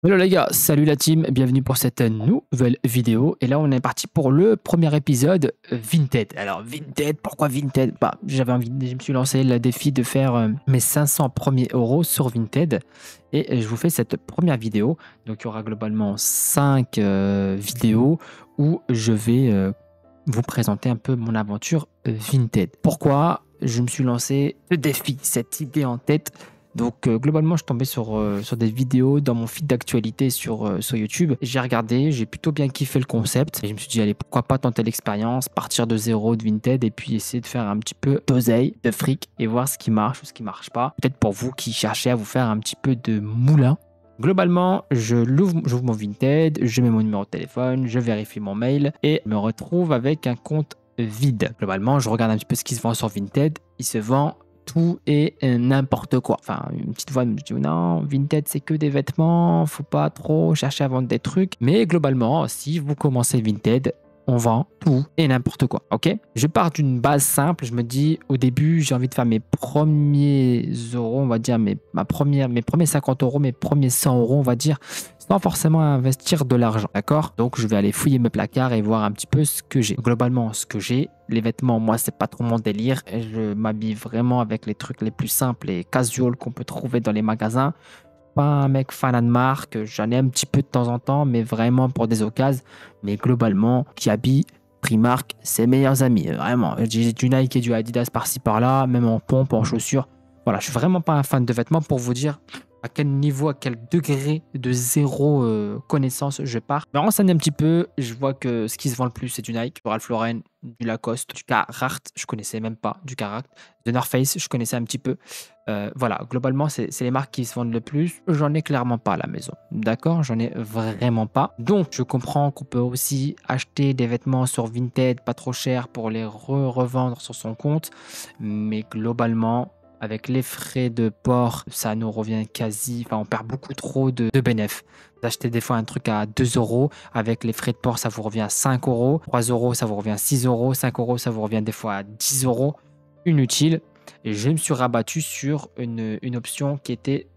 Hello les gars, salut la team, bienvenue pour cette nouvelle vidéo. Et là on est parti pour le premier épisode Vinted. Alors Vinted, pourquoi Vinted? Je me suis lancé le défi de faire mes 500 premiers euros sur Vinted. Et je vous fais cette première vidéo. Donc il y aura globalement 5 vidéos où je vais vous présenter un peu mon aventure Vinted. Pourquoi je me suis lancé ce défi, cette idée en tête? Donc globalement, je tombais sur des vidéos dans mon feed d'actualité sur YouTube. J'ai regardé, j'ai plutôt bien kiffé le concept. Et je me suis dit, allez, pourquoi pas tenter l'expérience, partir de zéro de Vinted et puis essayer de faire un petit peu d'oseille, de fric et voir ce qui marche ou ce qui marche pas. Peut-être pour vous qui cherchez à vous faire un petit peu de moulin. Globalement, j'ouvre mon Vinted, je mets mon numéro de téléphone, je vérifie mon mail et me retrouve avec un compte vide. Globalement, je regarde un petit peu ce qui se vend sur Vinted. Il se vend tout et n'importe quoi. Enfin, une petite voix me dit non, Vinted c'est que des vêtements, faut pas trop chercher à vendre des trucs. Mais globalement, si vous commencez Vinted, on vend tout et n'importe quoi. Ok? Je pars d'une base simple. Je me dis au début, j'ai envie de faire mes premiers euros, on va dire mes premiers 50 euros, mes premiers 100 euros, on va dire, sans forcément investir de l'argent. D'accord? Donc je vais aller fouiller mes placards et voir un petit peu ce que j'ai. Globalement, ce que j'ai, les vêtements, moi, c'est pas trop mon délire. Je m'habille vraiment avec les trucs les plus simples et casual qu'on peut trouver dans les magasins. Pas un mec fan de marque, j'en ai un petit peu de temps en temps, mais vraiment pour des occasions. Mais globalement, qui habille Primark, ses meilleurs amis. Vraiment, j'ai du Nike et du Adidas par-ci par-là, même en pompe, en chaussures. Voilà, je suis vraiment pas un fan de vêtements pour vous dire à quel niveau, à quel degré de zéro connaissance je pars. Je me renseigne un petit peu, je vois que ce qui se vend le plus, c'est du Nike, du Ralph Lauren, du Lacoste, du Carhartt, je connaissais même pas du Carhartt, de North Face, je connaissais un petit peu. Voilà, globalement, c'est les marques qui se vendent le plus. J'en ai clairement pas à la maison. D'accord? J'en ai vraiment pas. Donc, je comprends qu'on peut aussi acheter des vêtements sur Vinted pas trop cher pour les revendre sur son compte. Mais globalement, avec les frais de port, ça nous revient quasi. Enfin, on perd beaucoup trop de bénéfices. Vous achetez des fois un truc à 2 euros. Avec les frais de port, ça vous revient à 5 euros. 3 euros, ça vous revient à 6 euros. 5 euros, ça vous revient des fois à 10 euros. Inutile. Et je me suis rabattu sur une option qui était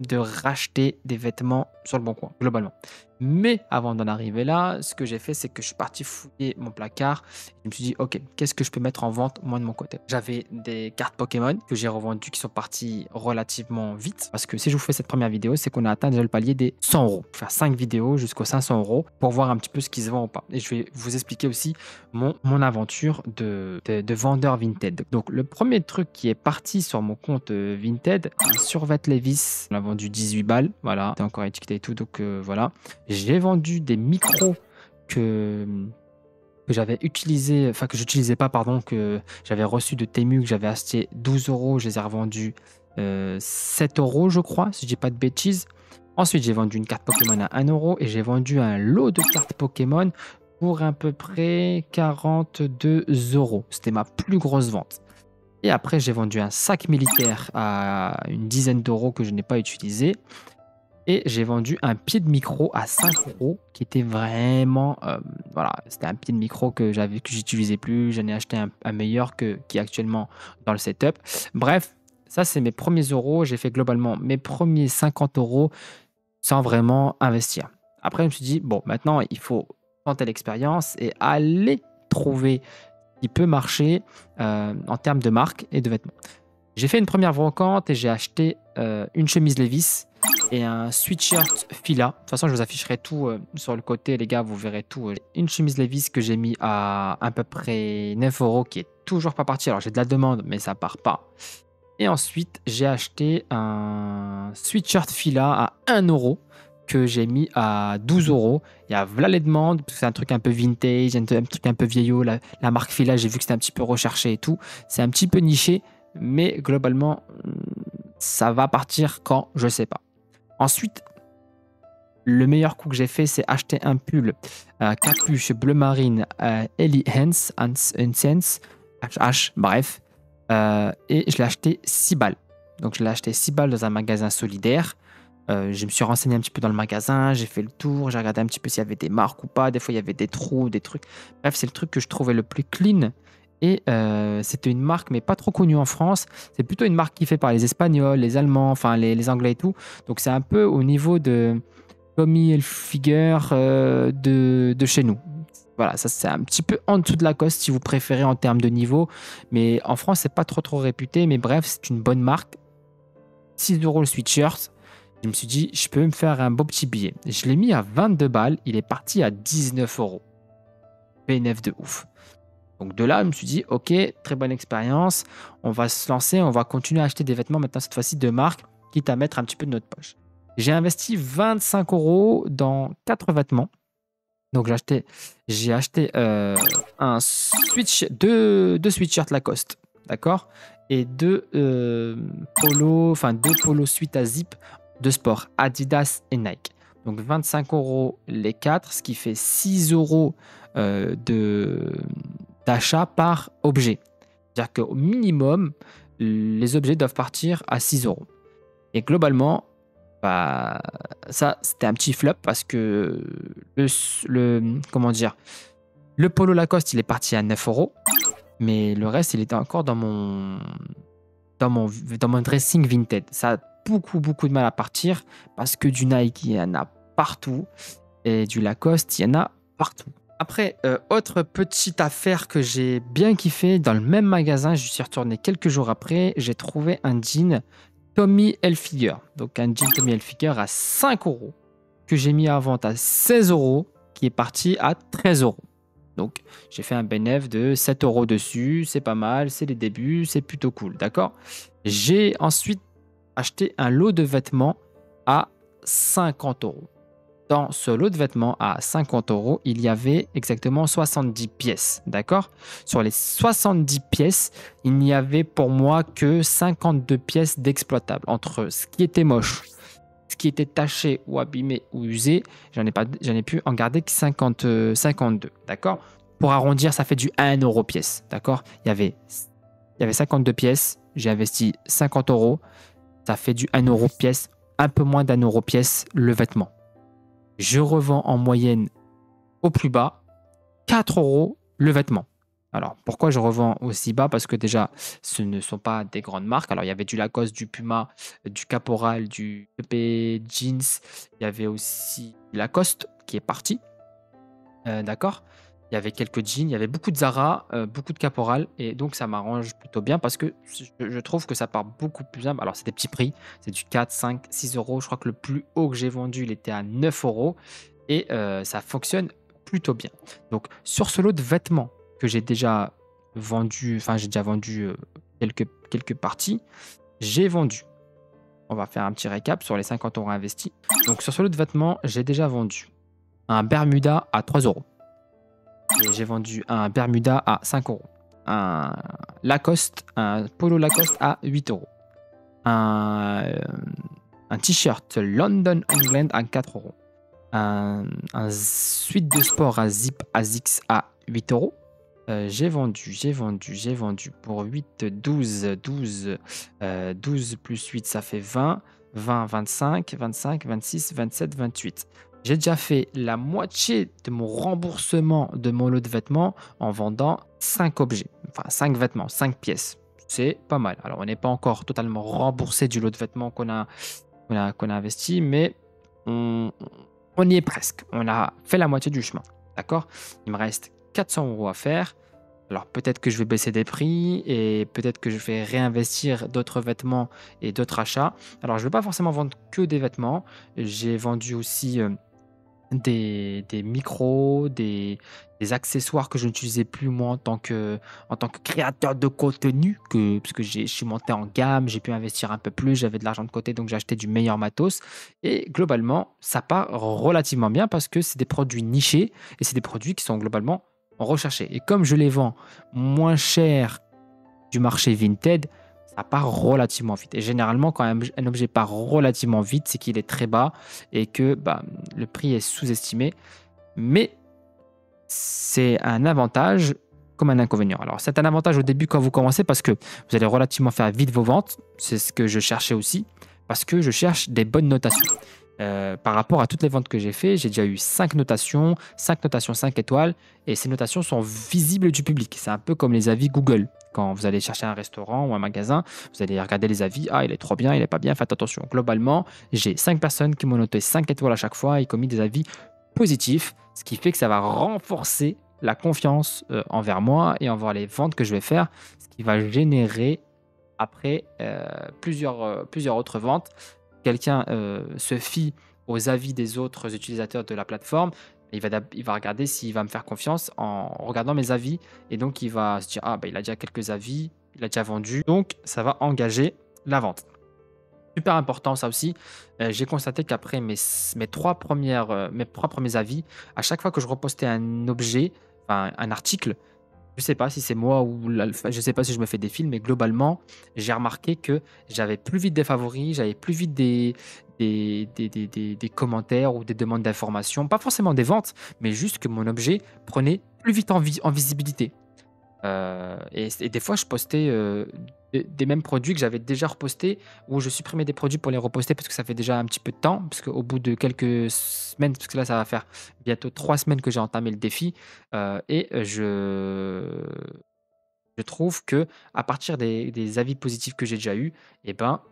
de racheter des vêtements sur le bon coin, globalement. Mais avant d'en arriver là, ce que j'ai fait, c'est que je suis parti fouiller mon placard. Je me suis dit, ok, qu'est-ce que je peux mettre en vente, moi, de mon côté? J'avais des cartes Pokémon que j'ai revendues qui sont parties relativement vite. Parce que si je vous fais cette première vidéo, c'est qu'on a atteint déjà le palier des 100 euros. Faire 5 vidéos jusqu'aux 500 euros pour voir un petit peu ce qui se vend ou pas. Et je vais vous expliquer aussi mon aventure de vendeur Vinted. Donc, le premier truc qui est parti sur mon compte Vinted, un survêt Levi's. On l'a vendu 18 balles. Voilà, c'était encore étiqueté et tout. Donc, voilà. J'ai vendu des micros que j'avais utilisé, enfin que j'utilisais pas, pardon, que j'avais reçu de Temu, que j'avais acheté 12 euros, je les ai revendus 7 euros, je crois, si je dis pas de bêtises. Ensuite, j'ai vendu une carte Pokémon à 1 euro et j'ai vendu un lot de cartes Pokémon pour à peu près 42 euros. C'était ma plus grosse vente. Et après, j'ai vendu un sac militaire à une dizaine d'euros que je n'ai pas utilisé. Et j'ai vendu un pied de micro à 5 euros qui était vraiment. Voilà, c'était un pied de micro que j'utilisais plus. J'en ai acheté un meilleur qui est actuellement dans le setup. Bref, ça, c'est mes premiers euros. J'ai fait globalement mes premiers 50 euros sans vraiment investir. Après, je me suis dit, bon, maintenant, il faut tenter l'expérience et aller trouver ce qui peut marcher en termes de marque et de vêtements. J'ai fait une première brocante et j'ai acheté une chemise Levi's et un sweatshirt Fila. De toute façon, je vous afficherai tout sur le côté, les gars, vous verrez tout. Une chemise Levi's que j'ai mis à peu près 9 euros qui est toujours pas partie. Alors, j'ai de la demande, mais ça part pas. Et ensuite, j'ai acheté un sweatshirt Fila à 1 euro que j'ai mis à 12 euros. Il y a voilà les demandes, parce que c'est un truc un peu vintage, un truc un peu vieillot. La marque Fila, j'ai vu que c'était un petit peu recherché et tout. C'est un petit peu niché, mais globalement, ça va partir quand, je sais pas. Ensuite, le meilleur coup que j'ai fait, c'est acheter un pull capuche bleu marine Ellie Hans, HH, bref. Et je l'ai acheté 6 balles. Donc je l'ai acheté 6 balles dans un magasin solidaire. Je me suis renseigné un petit peu dans le magasin, j'ai fait le tour, j'ai regardé un petit peu s'il y avait des marques ou pas. Des fois, il y avait des trous, des trucs. Bref, c'est le truc que je trouvais le plus clean. Et c'était une marque, mais pas trop connue en France. C'est plutôt une marque qui est faite par les Espagnols, les Allemands, enfin les Anglais et tout. Donc c'est un peu au niveau Tommy Hilfiger de chez nous. Voilà, ça c'est un petit peu en dessous de Lacoste si vous préférez en termes de niveau. Mais en France, c'est pas trop réputé. Mais bref, c'est une bonne marque. 6 € le sweatshirt. Je me suis dit, je peux me faire un beau petit billet. Je l'ai mis à 22 balles. Il est parti à 19 €. bénéf de ouf. Donc de là, je me suis dit, ok, très bonne expérience. On va se lancer, on va continuer à acheter des vêtements maintenant, cette fois-ci de marque, quitte à mettre un petit peu de notre poche. J'ai investi 25 € dans 4 vêtements. Donc j'ai acheté deux sweatshirts Lacoste, d'accord, et deux polos suite à zip de sport, Adidas et Nike. Donc 25 € les 4, ce qui fait 6 € d'achat par objet. C'est-à-dire qu'au minimum, les objets doivent partir à 6 €. Et globalement, bah, ça, c'était un petit flop parce que comment dire, le polo Lacoste, il est parti à 9 €, mais le reste, il était encore dans mon dressing Vinted. Ça a beaucoup de mal à partir parce que du Nike, il y en a partout et du Lacoste, il y en a partout. Après, autre petite affaire que j'ai bien kiffé, dans le même magasin, je suis retourné quelques jours après, j'ai trouvé un jean Tommy Hilfiger. Donc un jean Tommy Hilfiger à 5 € que j'ai mis à vente à 16 € qui est parti à 13 €. Donc j'ai fait un bénéf de 7 € dessus, c'est pas mal, c'est les débuts, c'est plutôt cool, d'accord. J'ai ensuite acheté un lot de vêtements à 50 €. Dans ce lot de vêtements à 50 €, il y avait exactement 70 pièces, d'accord. Sur les 70 pièces, il n'y avait pour moi que 52 pièces d'exploitables. Entre ce qui était moche, ce qui était taché ou abîmé ou usé, j'en ai pu en garder que 52, d'accord. Pour arrondir, ça fait du 1 € pièce, d'accord. Il y avait 52 pièces, j'ai investi 50 €, ça fait du 1 € pièce, un peu moins d'1 € pièce le vêtement. Je revends en moyenne au plus bas 4 € le vêtement. Alors, pourquoi je revends aussi bas? Parce que déjà, ce ne sont pas des grandes marques. Alors, il y avait du Lacoste, du Puma, du Caporal, du PP Jeans. Il y avait aussi Lacoste qui est parti. D'accord? Il y avait quelques jeans, il y avait beaucoup de Zara, beaucoup de Caporal. Et donc, ça m'arrange plutôt bien parce que je trouve que ça part beaucoup plus bien. Alors, c'est des petits prix. C'est du 4, 5, 6 €. Je crois que le plus haut que j'ai vendu, il était à 9 €. Et ça fonctionne plutôt bien. Donc, sur ce lot de vêtements que j'ai déjà vendu, quelques parties, j'ai vendu. On va faire un petit récap sur les 50 € investis. Donc, sur ce lot de vêtements, j'ai déjà vendu un Bermuda à 3 €. Et j'ai vendu un Bermuda à 5 €. Un Lacoste, un polo Lacoste à 8 €. Un t-shirt London England à 4 €. Un suite de sport à zip ASICS à 8 €. J'ai vendu pour 8, 12 plus 8, ça fait 20, 25, 26, 27, 28. J'ai déjà fait la moitié de mon remboursement de mon lot de vêtements en vendant 5 objets, enfin 5 vêtements, 5 pièces. C'est pas mal. Alors, on n'est pas encore totalement remboursé du lot de vêtements qu'on a investi, mais on y est presque. On a fait la moitié du chemin. D'accord? Il me reste 400 € à faire. Alors, peut-être que je vais baisser des prix et peut-être que je vais réinvestir d'autres vêtements et d'autres achats. Alors, je ne vais pas forcément vendre que des vêtements. J'ai vendu aussi des micros, des accessoires que je n'utilisais plus moi en tant que créateur de contenu, parce que je suis monté en gamme, j'ai pu investir un peu plus, j'avais de l'argent de côté, donc j'ai acheté du meilleur matos. Et globalement, ça part relativement bien parce que c'est des produits nichés et c'est des produits qui sont globalement recherchés. Et comme je les vends moins cher du marché Vinted, ça part relativement vite. Et généralement, quand un objet part relativement vite, c'est qu'il est très bas et que le prix est sous-estimé. Mais c'est un avantage comme un inconvénient. Alors, c'est un avantage au début quand vous commencez parce que vous allez relativement faire vite vos ventes. C'est ce que je cherchais aussi parce que je cherche des bonnes notations. par rapport à toutes les ventes que j'ai fait, j'ai déjà eu 5 notations, 5 notations 5 étoiles et ces notations sont visibles du public. C'est un peu comme les avis Google. Quand vous allez chercher un restaurant ou un magasin, vous allez regarder les avis. Ah, il est trop bien, il est pas bien, faites attention. Globalement, j'ai 5 personnes qui m'ont noté 5 étoiles à chaque fois et qui ont mis des avis positifs, ce qui fait que ça va renforcer la confiance envers moi et envers les ventes que je vais faire, ce qui va générer après plusieurs autres ventes. Quelqu'un se fie aux avis des autres utilisateurs de la plateforme, il va regarder s'il va me faire confiance en regardant mes avis et donc il va se dire: «Ah bah, il a déjà quelques avis, il a déjà vendu», donc ça va engager la vente. Super important ça aussi, j'ai constaté qu'après mes 3 premiers avis, à chaque fois que je repostais un objet, enfin un article, je sais pas si c'est moi ou l'alpha, je sais pas si je me fais des films, mais globalement, j'ai remarqué que j'avais plus vite des favoris, j'avais plus vite des commentaires ou des demandes d'informations. Pas forcément des ventes, mais juste que mon objet prenait plus vite en visibilité. Et des fois, je postais, des mêmes produits que j'avais déjà repostés ou je supprimais des produits pour les reposter parce que ça fait déjà un petit peu de temps. Parce qu'au bout de quelques semaines, parce que là, ça va faire bientôt 3 semaines que j'ai entamé le défi, je trouve que à partir des avis positifs que j'ai déjà eus et ben,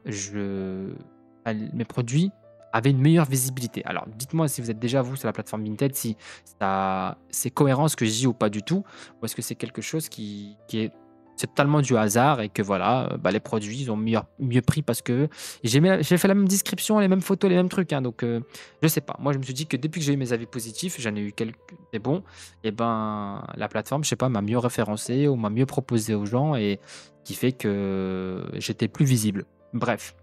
mes produits avaient une meilleure visibilité. Alors dites-moi si vous êtes déjà vous sur la plateforme Vinted, si ça c'est cohérent ce que je dis ou pas du tout, ou est-ce que c'est quelque chose qui est c'est totalement du hasard et que voilà, bah, les produits ils ont mieux pris parce que j'ai fait la même description, les mêmes photos, les mêmes trucs, hein, donc je sais pas. Moi je me suis dit que depuis que j'ai eu mes avis positifs, j'en ai eu quelques des bons et ben, la plateforme, je sais pas, m'a mieux référencé ou m'a mieux proposé aux gens et qui fait que j'étais plus visible. Bref,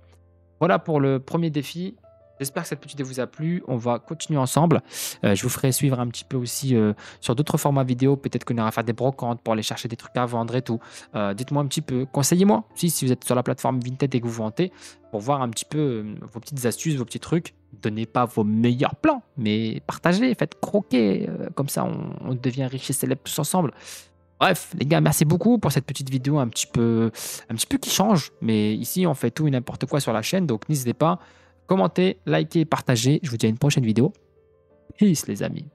voilà pour le premier défi. J'espère que cette petite idée vous a plu. On va continuer ensemble. Je vous ferai suivre un petit peu aussi sur d'autres formats vidéo. Peut-être qu'on ira faire des brocantes pour aller chercher des trucs à vendre et tout. Dites-moi un petit peu, conseillez-moi si vous êtes sur la plateforme Vinted et que vous vantez, pour voir un petit peu vos petites astuces, vos petits trucs. Donnez pas vos meilleurs plans, mais partagez, faites croquer. Comme ça, on devient riche et célèbre tous ensemble. Bref, les gars, merci beaucoup pour cette petite vidéo un petit peu qui change. Mais ici, on fait tout et n'importe quoi sur la chaîne. Donc, n'hésitez pas, commentez, likez, partagez. Je vous dis à une prochaine vidéo. Peace, les amis.